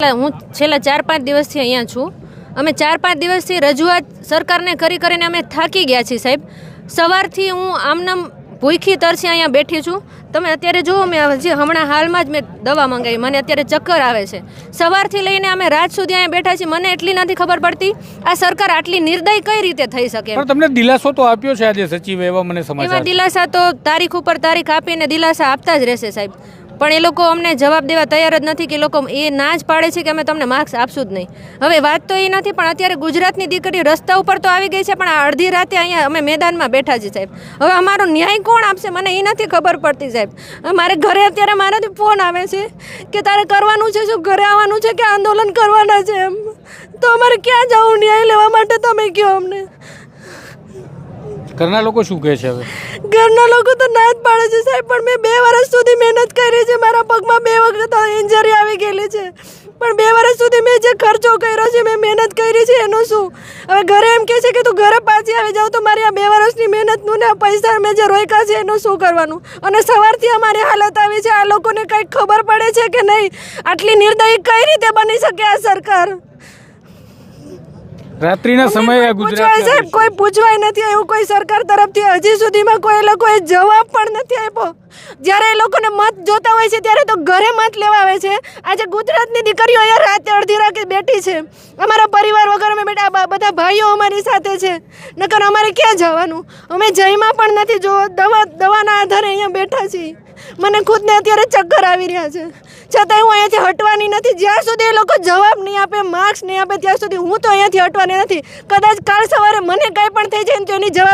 હું છેલ્લા 4-5 દિવસથી અહીંયા છું. અમે 4-5 દિવસથી રજૂઆત સરકારને કરીને અમે થાકી ગયા છીએ સાહેબ. સવારથી હું આમનામ ભૂખી તરસી અહીંયા બેઠી છું. તમે અત્યારે જુઓ, મેં હજી હમણાં હાલમાં જ મેં દવા મંગાવી, મને અત્યારે ચક્કર આવે છે. સવારથી લઈને અમે રાત સુધી અહીંયા બેઠા છીએ. મને એટલી નથી ખબર પડતી આ સરકાર આટલી નિર્દય કઈ રીતે થઈ શકે. પણ તમને દિલાસો તો આપ્યો છે આજે સચિવે, એવા મને સમાચાર. એવા દિલાસા તો તારીખ ઉપર તારીખ આપીને દિલાસા આપતા જ રહેશે સાહેબ, પણ એ લોકો અમને જવાબ દેવા તૈયાર જ નથી. કે લોકો એ ના જ પાડે છે કે અમે તમને માર્ક્સ આપશું જ નહીં. હવે વાત તો એ નથી, પણ અત્યારે ગુજરાતની દીકરી રસ્તા ઉપર તો આવી ગઈ છે, પણ આ અડધી રાતે અહીંયા અમે મેદાનમાં બેઠા છીએ સાહેબ. હવે અમારો ન્યાય કોણ આપશે મને એ નથી ખબર પડતી સાહેબ. મારે ઘરે અત્યારે મારાથી ફોન આવે છે કે તારે કરવાનું છે શું, ઘરે આવવાનું છે કે આંદોલન કરવાના છે એમ. તો અમારે ક્યાં જવું ન્યાય લેવા માટે, તમે કહો અમને. ઘરના લોકો શું કહે છે હવે? ઘરના લોકો તો ના જ પાડે છે સાહેબ, પણ મેં 2 વર્ષ સુધી મહેનત કરી છે. મારા પગમાં 2 વખત ઇન્જરી આવી ગયેલી છે, પણ 2 વર્ષ સુધી મેં જે ખર્ચો કર્યો છે, મેં મહેનત કરી છે, એનું શું? હવે ઘરે એમ કહે છે કે તું ઘરે પાછી આવી જાવ, તો મારી આ 2 વર્ષની મહેનતનું ને પૈસા મેં જે રોક્યા છે એનું શું કરવાનું? અને સવારથી અમારી હાલત આવી છે. આ લોકોને કંઈક ખબર પડે છે કે નહીં? આટલી નિર્દય કઈ રીતે બની શકે આ સરકાર? રાત્રિના સમયે ગુજરાત સાહેબ કોઈ પૂછવાય નથી આવ્યું, કોઈ સરકાર તરફથી હજી સુધીમાં કોઈ લોકોએ જવાબ પણ નથી આપ્યો. જ્યારે એ લોકોને મત જોતા હોય છે ત્યારે તો ઘરે મત લેવા આવે છે. આજે ગુજરાતની દીકરીઓ અહીંયા રાતે અડધી રાતે બેઠી છે. અમારા પરિવાર વગર અમે બેઠા, બધા ભાઈઓ અમારી સાથે છે. નકર અમારે ક્યાં જવાનું? અમે જઈમાં પણ નથી, જો દવાના આધારે અહીંયા બેઠા છીએ. મને ખુદને અત્યારે ચક્કર આવી રહ્યા છે, છતાંય હું અહીંયાથી હટવાની નથી. જ્યાં સુધી એ લોકો જવાબ નહીં આપે, માર્ક્સ નહીં આપે, ત્યાં સુધી હું તો અહીંયાથી હટવાની નથી. કદાચ કાલ સવારે મને કાંઈ પણ થઈ જાય ને તો એની જવાબ